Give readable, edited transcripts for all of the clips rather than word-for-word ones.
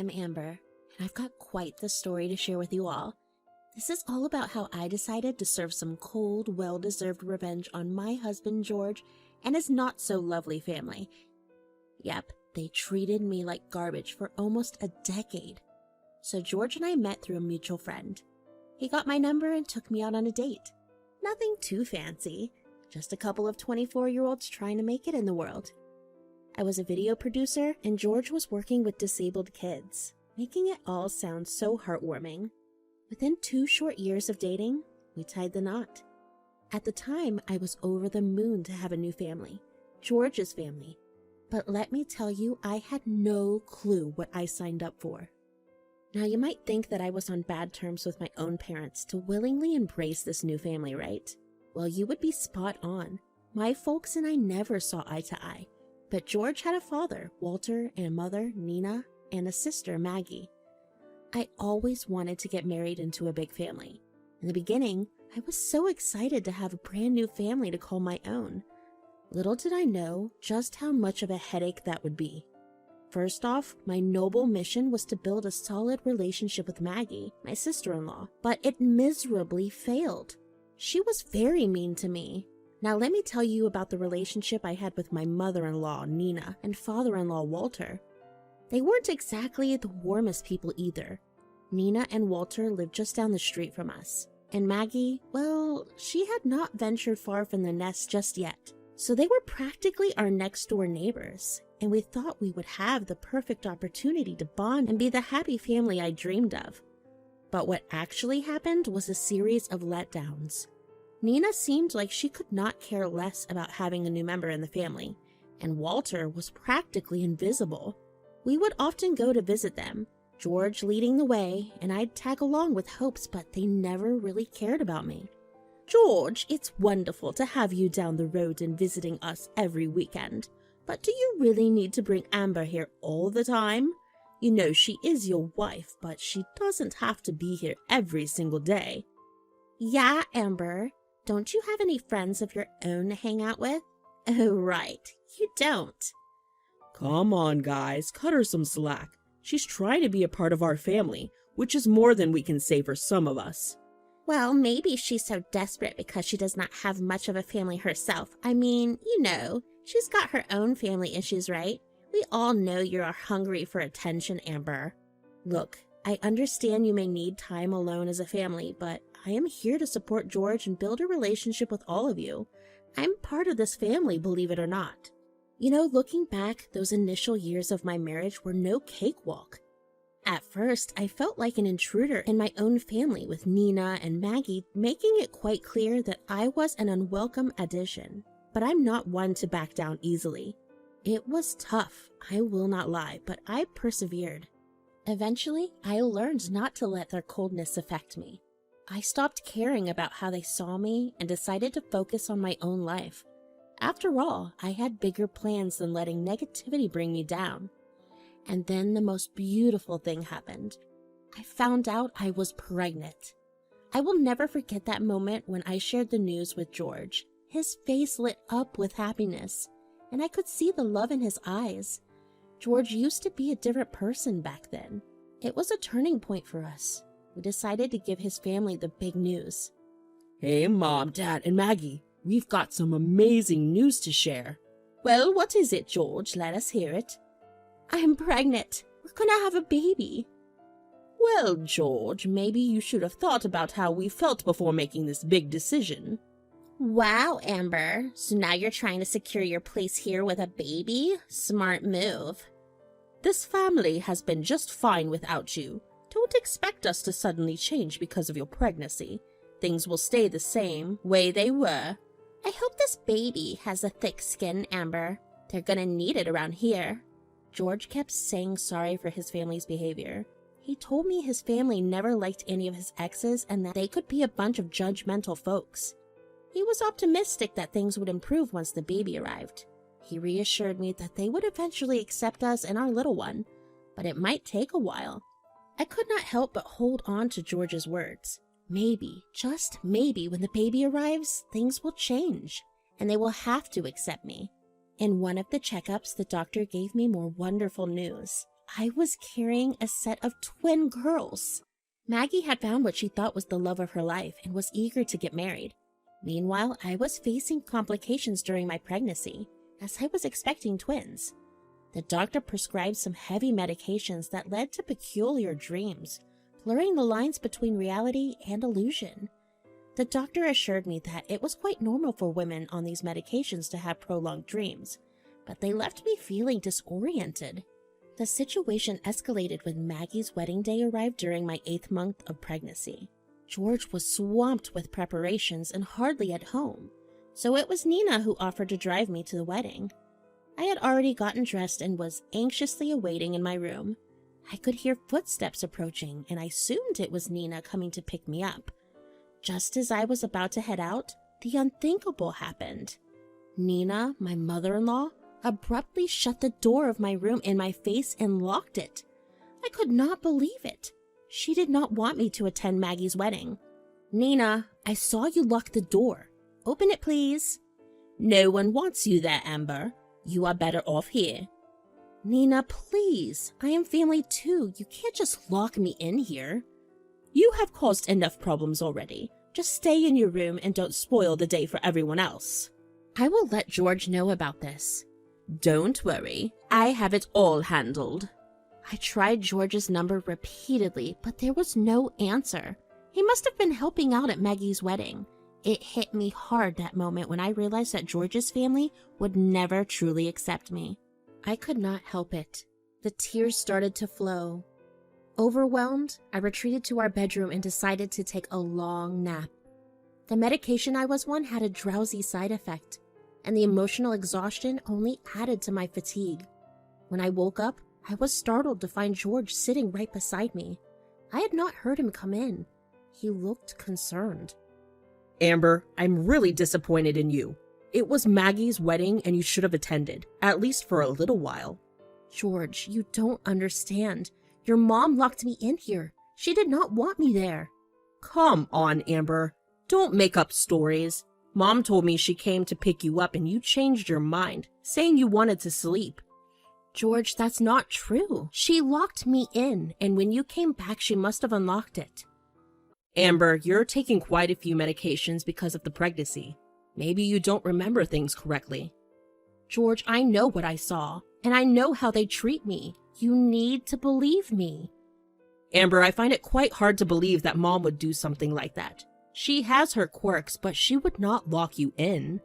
am Amber, and I've got quite the story to share with you all. This is all about how I decided to serve some cold, well-deserved revenge on my husband George and his not-so-lovely family. Yep, they treated me like garbage for almost a decade. So George and I met through a mutual friend. He got my number and took me out on a date. Nothing too fancy, just a couple of 24-year-olds trying to make it in the world. I was a video producer, and George was working with disabled kids, making it all sound so heartwarming. Within 2 short years of dating, we tied the knot. At the time, I was over the moon to have a new family, George's family. But let me tell you, I had no clue what I signed up for. Now, you might think that I was on bad terms with my own parents to willingly embrace this new family, right? Well, you would be spot on. My folks and I never saw eye to eye. But George had a father, Walter, and a mother, Nina, and a sister, Maggie. I always wanted to get married into a big family. In the beginning, I was so excited to have a brand new family to call my own. Little did I know just how much of a headache that would be. First off, my noble mission was to build a solid relationship with Maggie, my sister-in-law, but it miserably failed. She was very mean to me. Now let me tell you about the relationship I had with my mother-in-law, Nina, and father-in-law, Walter. They weren't exactly the warmest people either. Nina and Walter lived just down the street from us. And Maggie, well, she had not ventured far from the nest just yet. So they were practically our next-door neighbors, and we thought we would have the perfect opportunity to bond and be the happy family I dreamed of. But what actually happened was a series of letdowns. Nina seemed like she could not care less about having a new member in the family, and Walter was practically invisible. We would often go to visit them, George leading the way, and I'd tag along with hopes, but they never really cared about me. "George, it's wonderful to have you down the road and visiting us every weekend, but do you really need to bring Amber here all the time? You know she is your wife, but she doesn't have to be here every single day." "Yeah, Amber. Don't you have any friends of your own to hang out with?" "Oh, right. You don't." "Come on, guys. Cut her some slack. She's trying to be a part of our family, which is more than we can say for some of us." "Well, maybe she's so desperate because she does not have much of a family herself. I mean, you know, she's got her own family issues, right? We all know you are hungry for attention, Amber." "Look, I understand you may need time alone as a family, but I am here to support George and build a relationship with all of you. I'm part of this family, believe it or not." You know, looking back, those initial years of my marriage were no cakewalk. At first, I felt like an intruder in my own family, with Nina and Maggie making it quite clear that I was an unwelcome addition. But I'm not one to back down easily. It was tough, I will not lie, but I persevered. Eventually, I learned not to let their coldness affect me. I stopped caring about how they saw me and decided to focus on my own life. After all, I had bigger plans than letting negativity bring me down. And then the most beautiful thing happened. I found out I was pregnant. I will never forget that moment when I shared the news with George. His face lit up with happiness, and I could see the love in his eyes. George used to be a different person back then. It was a turning point for us. We decided to give his family the big news. "Hey, Mom, Dad, and Maggie, we've got some amazing news to share." "Well, what is it, George? Let us hear it." "I'm pregnant. We're gonna have a baby." "Well, George, maybe you should have thought about how we felt before making this big decision." "Wow, Amber. So now you're trying to secure your place here with a baby? Smart move." "This family has been just fine without you. Don't expect us to suddenly change because of your pregnancy. Things will stay the same way they were." "I hope this baby has a thick skin, Amber. They're gonna need it around here." George kept saying sorry for his family's behavior. He told me his family never liked any of his exes and that they could be a bunch of judgmental folks. He was optimistic that things would improve once the baby arrived. He reassured me that they would eventually accept us and our little one, but it might take a while. I could not help but hold on to George's words. Maybe, just maybe, when the baby arrives, things will change, and they will have to accept me. In one of the checkups, the doctor gave me more wonderful news. I was carrying a set of twin girls. Maggie had found what she thought was the love of her life and was eager to get married. Meanwhile, I was facing complications during my pregnancy, as I was expecting twins. The doctor prescribed some heavy medications that led to peculiar dreams, blurring the lines between reality and illusion. The doctor assured me that it was quite normal for women on these medications to have prolonged dreams, but they left me feeling disoriented. The situation escalated when Maggie's wedding day arrived during my 8th month of pregnancy. George was swamped with preparations and hardly at home, so it was Nina who offered to drive me to the wedding. I had already gotten dressed and was anxiously awaiting in my room. I could hear footsteps approaching, and I assumed it was Nina coming to pick me up. Just as I was about to head out, the unthinkable happened. Nina, my mother-in-law, abruptly shut the door of my room in my face and locked it. I could not believe it. She did not want me to attend Maggie's wedding. "Nina, I saw you lock the door. Open it, please." "No one wants you there, Amber. You are better off here." "Nina, please. I am family too. You can't just lock me in here." "You have caused enough problems already. Just stay in your room and don't spoil the day for everyone else." "I will let George know about this." "Don't worry. I have it all handled." I tried George's number repeatedly, but there was no answer. He must have been helping out at Maggie's wedding. It hit me hard that moment when I realized that George's family would never truly accept me. I could not help it. The tears started to flow. Overwhelmed, I retreated to our bedroom and decided to take a long nap. The medication I was on had a drowsy side effect, and the emotional exhaustion only added to my fatigue. When I woke up, I was startled to find George sitting right beside me. I had not heard him come in. He looked concerned. "Amber, I'm really disappointed in you. It was Maggie's wedding and you should have attended, at least for a little while." "George, you don't understand. Your mom locked me in here. She did not want me there." "Come on, Amber. Don't make up stories. Mom told me she came to pick you up and you changed your mind, saying you wanted to sleep." "George, that's not true. She locked me in, and when you came back, she must have unlocked it." "Amber, you're taking quite a few medications because of the pregnancy. Maybe you don't remember things correctly." "George, I know what I saw, and I know how they treat me. You need to believe me." "Amber, I find it quite hard to believe that Mom would do something like that. She has her quirks, but she would not lock you in."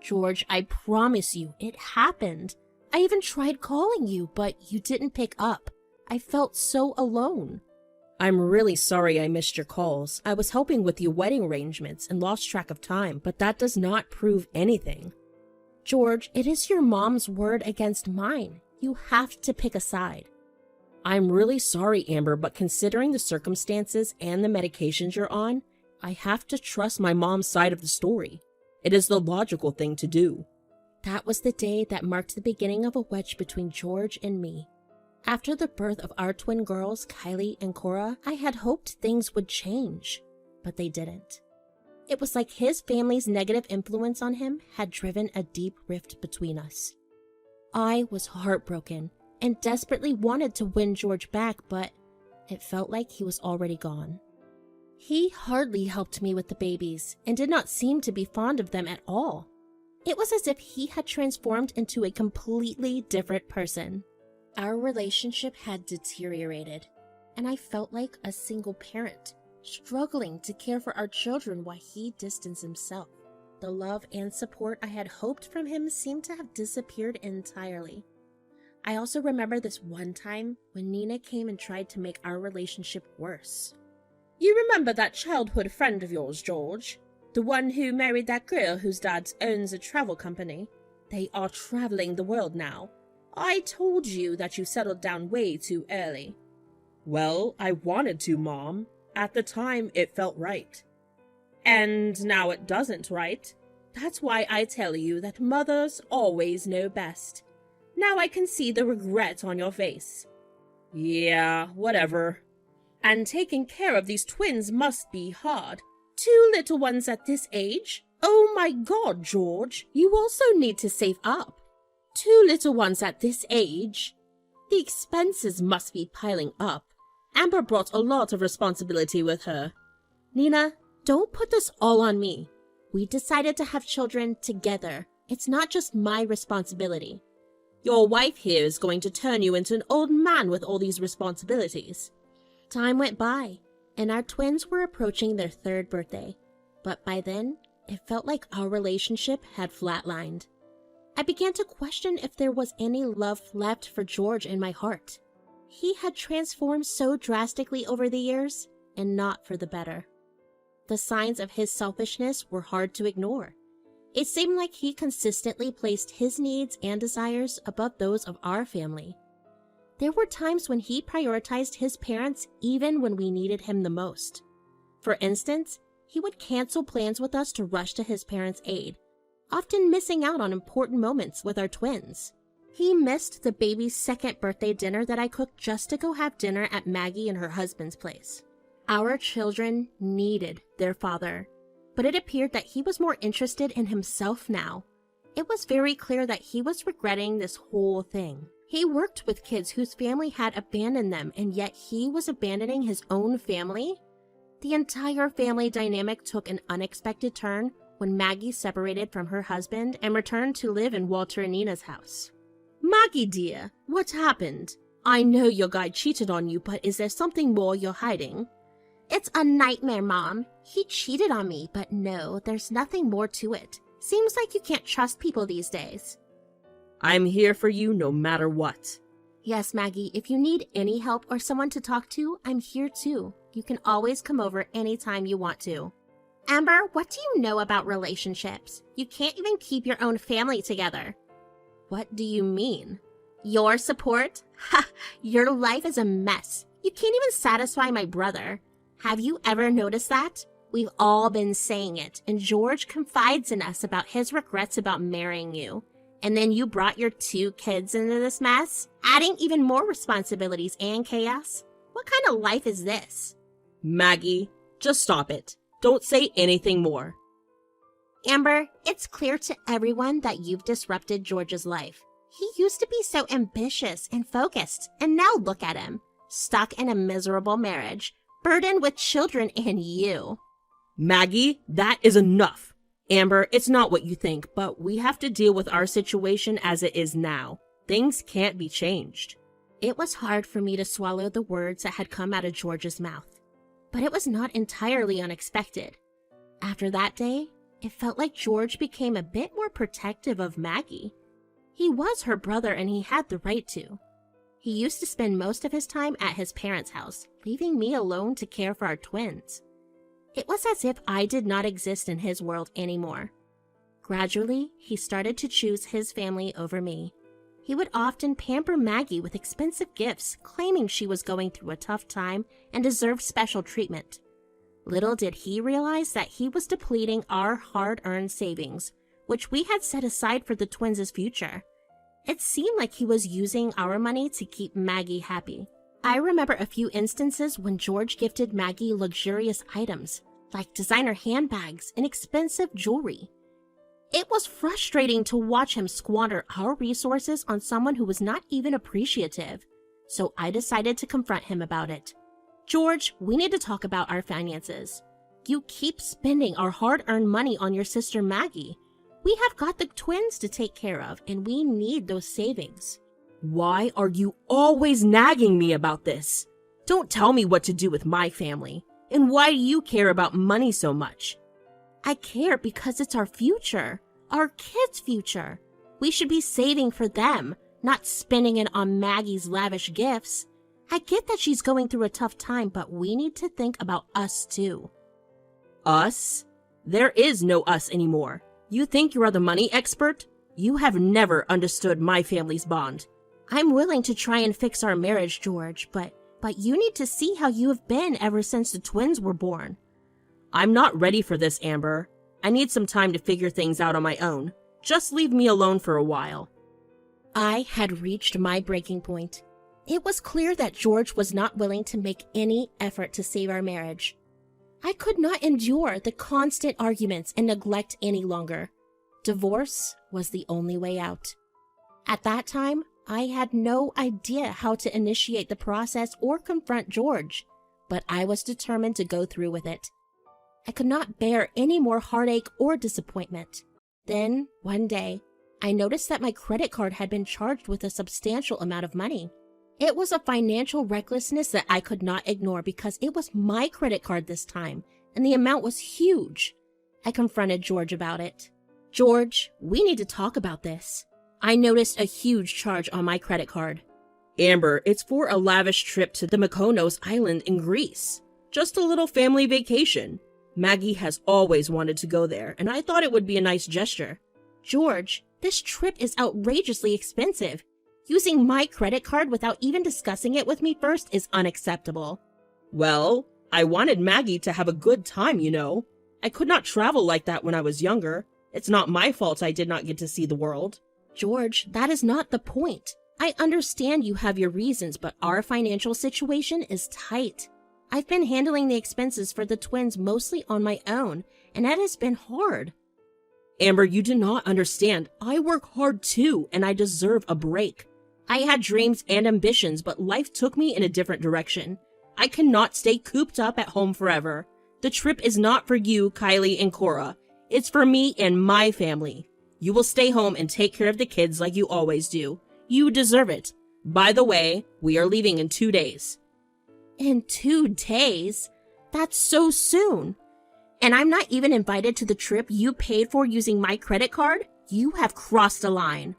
"George, I promise you, it happened. I even tried calling you, but you didn't pick up. I felt so alone." "I'm really sorry I missed your calls. I was helping with your wedding arrangements and lost track of time, but that does not prove anything." "George, it is your mom's word against mine. You have to pick a side." "I'm really sorry, Amber, but considering the circumstances and the medications you're on, I have to trust my mom's side of the story. It is the logical thing to do." That was the day that marked the beginning of a wedge between George and me. After the birth of our twin girls, Kylie and Cora, I had hoped things would change, but they didn't. It was like his family's negative influence on him had driven a deep rift between us. I was heartbroken and desperately wanted to win George back, but it felt like he was already gone. He hardly helped me with the babies and did not seem to be fond of them at all. It was as if he had transformed into a completely different person. Our relationship had deteriorated, and I felt like a single parent, struggling to care for our children while he distanced himself. The love and support I had hoped from him seemed to have disappeared entirely. I also remember this one time when Nina came and tried to make our relationship worse. "You remember that childhood friend of yours, George? The one who married that girl whose dad owns a travel company? They are traveling the world now. I told you that you settled down way too early." "Well, I wanted to, Mom. At the time, it felt right." "And now it doesn't, right? That's why I tell you that mothers always know best. Now I can see the regret on your face." "Yeah, whatever." "And taking care of these twins must be hard. 2 little ones at this age? Oh my God, George, you also need to save up. 2 little ones at this age? The expenses must be piling up. Amber brought a lot of responsibility with her. Nina, don't put this all on me. We decided to have children together. It's not just my responsibility. Your wife here is going to turn you into an old man with all these responsibilities. Time went by, and our twins were approaching their 3rd birthday. But by then, it felt like our relationship had flatlined. I began to question if there was any love left for George in my heart. He had transformed so drastically over the years, and not for the better. The signs of his selfishness were hard to ignore. It seemed like he consistently placed his needs and desires above those of our family. There were times when he prioritized his parents even when we needed him the most. For instance, he would cancel plans with us to rush to his parents' aid, often missing out on important moments with our twins. He missed the baby's 2nd birthday dinner that I cooked just to go have dinner at Maggie and her husband's place. Our children needed their father, but it appeared that he was more interested in himself now. It was very clear that he was regretting this whole thing. He worked with kids whose family had abandoned them, and yet he was abandoning his own family? The entire family dynamic took an unexpected turn when Maggie separated from her husband and returned to live in Walter and Nina's house. Maggie dear, what happened? I know your guy cheated on you, but is there something more you're hiding? It's a nightmare, Mom. He cheated on me, but no, there's nothing more to it. Seems like you can't trust people these days. I'm here for you no matter what. Yes, Maggie, if you need any help or someone to talk to, I'm here too. You can always come over anytime you want to. Amber, what do you know about relationships? You can't even keep your own family together. What do you mean? Your support? Ha! Your life is a mess. You can't even satisfy my brother. Have you ever noticed that? We've all been saying it, and George confides in us about his regrets about marrying you. And then you brought your 2 kids into this mess, adding even more responsibilities and chaos? What kind of life is this? Maggie, just stop it. Don't say anything more. Amber, it's clear to everyone that you've disrupted George's life. He used to be so ambitious and focused, and now look at him, stuck in a miserable marriage, burdened with children and you. Maggie, that is enough. Amber, it's not what you think, but we have to deal with our situation as it is now. Things can't be changed. It was hard for me to swallow the words that had come out of George's mouth, but it was not entirely unexpected. After that day, it felt like George became a bit more protective of Maggie. He was her brother and he had the right to. He used to spend most of his time at his parents' house, leaving me alone to care for our twins. It was as if I did not exist in his world anymore. Gradually, he started to choose his family over me. He would often pamper Maggie with expensive gifts, claiming she was going through a tough time and deserved special treatment. Little did he realize that he was depleting our hard-earned savings, which we had set aside for the twins' future. It seemed like he was using our money to keep Maggie happy. I remember a few instances when George gifted Maggie luxurious items, like designer handbags and expensive jewelry. It was frustrating to watch him squander our resources on someone who was not even appreciative, so I decided to confront him about it. George, we need to talk about our finances. You keep spending our hard-earned money on your sister Maggie. We have got the twins to take care of, and we need those savings. Why are you always nagging me about this? Don't tell me what to do with my family. And why do you care about money so much? I care because it's our future, our kids' future. We should be saving for them, not spending it on Maggie's lavish gifts. I get that she's going through a tough time, but we need to think about us too. Us? There is no us anymore. You think you are the money expert? You have never understood my family's bond. I'm willing to try and fix our marriage, George, but you need to see how you have been ever since the twins were born. I'm not ready for this, Amber. I need some time to figure things out on my own. Just leave me alone for a while. I had reached my breaking point. It was clear that George was not willing to make any effort to save our marriage. I could not endure the constant arguments and neglect any longer. Divorce was the only way out. At that time, I had no idea how to initiate the process or confront George, but I was determined to go through with it. I could not bear any more heartache or disappointment. Then, one day, I noticed that my credit card had been charged with a substantial amount of money. It was a financial recklessness that I could not ignore because it was my credit card this time, and the amount was huge. I confronted George about it. George, we need to talk about this. I noticed a huge charge on my credit card. Amber, it's for a lavish trip to the Mykonos island in Greece. Just a little family vacation. Maggie has always wanted to go there, and I thought it would be a nice gesture. George, this trip is outrageously expensive. Using my credit card without even discussing it with me first is unacceptable. Well, I wanted Maggie to have a good time, you know. I could not travel like that when I was younger. It's not my fault I did not get to see the world. George, that is not the point. I understand you have your reasons, but our financial situation is tight. I've been handling the expenses for the twins mostly on my own, and that has been hard. Amber, you do not understand. I work hard too, and I deserve a break. I had dreams and ambitions, but life took me in a different direction. I cannot stay cooped up at home forever. The trip is not for you, Kylie and Cora. It's for me and my family. You will stay home and take care of the kids like you always do. You deserve it. By the way, we are leaving in 2 days. In 2 days? That's so soon. And I'm not even invited to the trip you paid for using my credit card? You have crossed a line.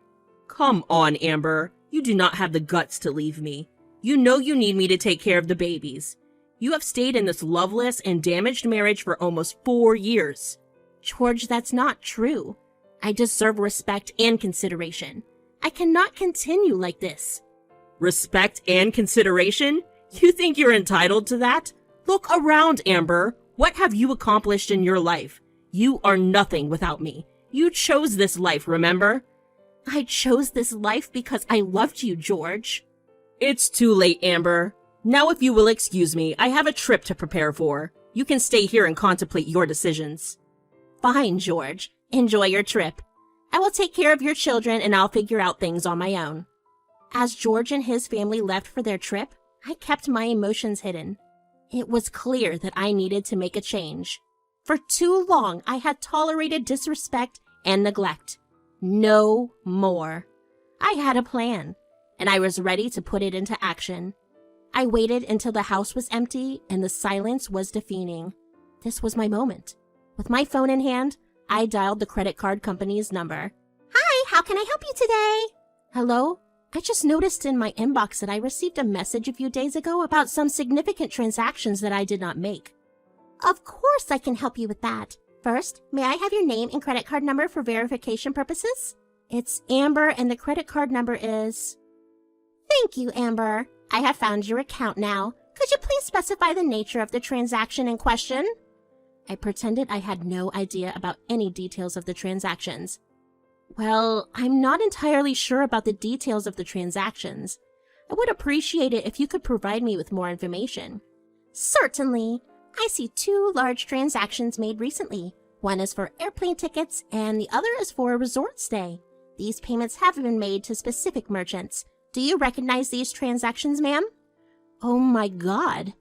Come on, Amber. You do not have the guts to leave me. You know you need me to take care of the babies. You have stayed in this loveless and damaged marriage for almost 4 years. George, that's not true. I deserve respect and consideration. I cannot continue like this. Respect and consideration? You think you're entitled to that? Look around, Amber. What have you accomplished in your life? You are nothing without me. You chose this life, remember? I chose this life because I loved you, George. It's too late, Amber. Now if you will excuse me, I have a trip to prepare for. You can stay here and contemplate your decisions. Fine, George. Enjoy your trip. I will take care of your children and I'll figure out things on my own. As George and his family left for their trip, I kept my emotions hidden. It was clear that I needed to make a change. For too long, I had tolerated disrespect and neglect. No more. I had a plan, and I was ready to put it into action. I waited until the house was empty and the silence was defeating. This was my moment. With my phone in hand, I dialed the credit card company's number. Hi, how can I help you today? Hello? I just noticed in my inbox that I received a message a few days ago about some significant transactions that I did not make. Of course I can help you with that. First, may I have your name and credit card number for verification purposes? It's Amber and the credit card number is... Thank you, Amber. I have found your account now. Could you please specify the nature of the transaction in question? I pretended I had no idea about any details of the transactions. Well, I'm not entirely sure about the details of the transactions. I would appreciate it if you could provide me with more information. Certainly. I see 2 large transactions made recently. One is for airplane tickets and the other is for a resort stay. These payments have been made to specific merchants. Do you recognize these transactions, ma'am? Oh my God.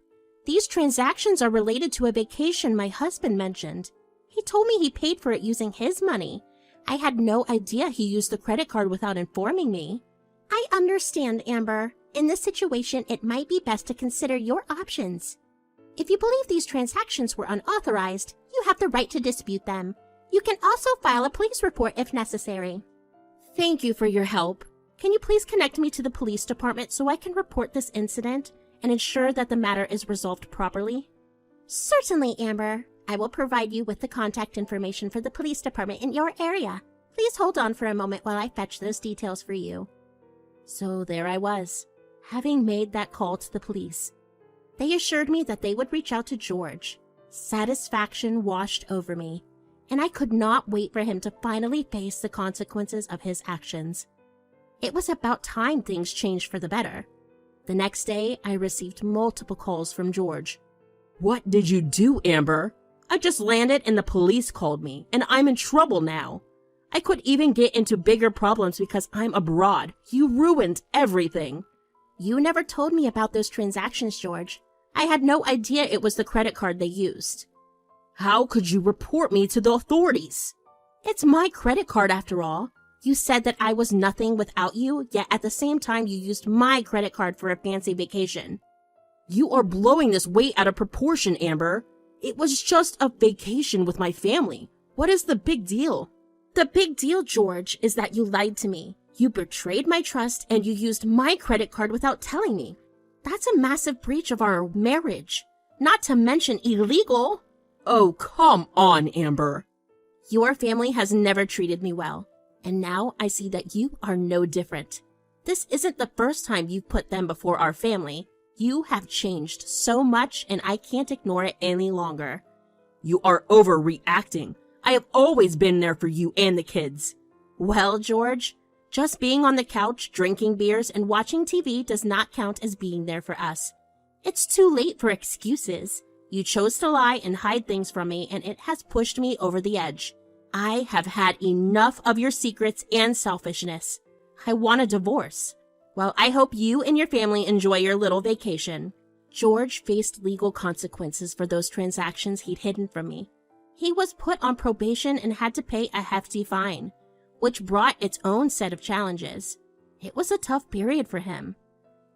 These transactions are related to a vacation my husband mentioned. He told me he paid for it using his money. I had no idea he used the credit card without informing me. I understand, Amber. In this situation, it might be best to consider your options. If you believe these transactions were unauthorized, you have the right to dispute them. You can also file a police report if necessary. Thank you for your help. Can you please connect me to the police department so I can report this incident and ensure that the matter is resolved properly? Certainly, Amber. I will provide you with the contact information for the police department in your area. Please hold on for a moment while I fetch those details for you. So there I was, having made that call to the police. They assured me that they would reach out to George. Satisfaction washed over me, and I could not wait for him to finally face the consequences of his actions. It was about time things changed for the better. The next day, I received multiple calls from George. What did you do, Amber? I just landed and the police called me, and I'm in trouble now. I could even get into bigger problems because I'm abroad. You ruined everything. You never told me about those transactions, George. I had no idea it was the credit card they used. How could you report me to the authorities? It's my credit card after all. You said that I was nothing without you, yet at the same time you used my credit card for a fancy vacation. You are blowing this way out of proportion, Amber. It was just a vacation with my family. What is the big deal? The big deal, George, is that you lied to me. You betrayed my trust and you used my credit card without telling me. That's a massive breach of our marriage. Not to mention illegal. Oh, come on, Amber. Your family has never treated me well, and now I see that you are no different. This isn't the first time you've put them before our family. You have changed so much, and I can't ignore it any longer. You are overreacting. I have always been there for you and the kids. Well, George, just being on the couch, drinking beers, and watching TV does not count as being there for us. It's too late for excuses. You chose to lie and hide things from me, and it has pushed me over the edge. I have had enough of your secrets and selfishness. I want a divorce. Well, I hope you and your family enjoy your little vacation. George faced legal consequences for those transactions he'd hidden from me. He was put on probation and had to pay a hefty fine, which brought its own set of challenges. It was a tough period for him.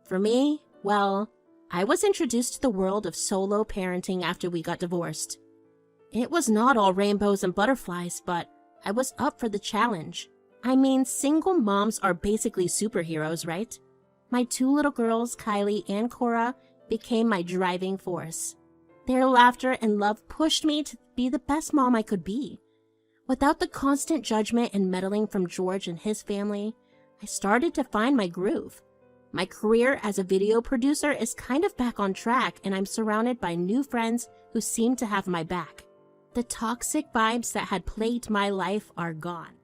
For me, well, I was introduced to the world of solo parenting after we got divorced. It was not all rainbows and butterflies, but I was up for the challenge. I mean, single moms are basically superheroes, right? My two little girls, Kylie and Cora, became my driving force. Their laughter and love pushed me to be the best mom I could be. Without the constant judgment and meddling from George and his family, I started to find my groove. My career as a video producer is kind of back on track, and I'm surrounded by new friends who seem to have my back. The toxic vibes that had plagued my life are gone.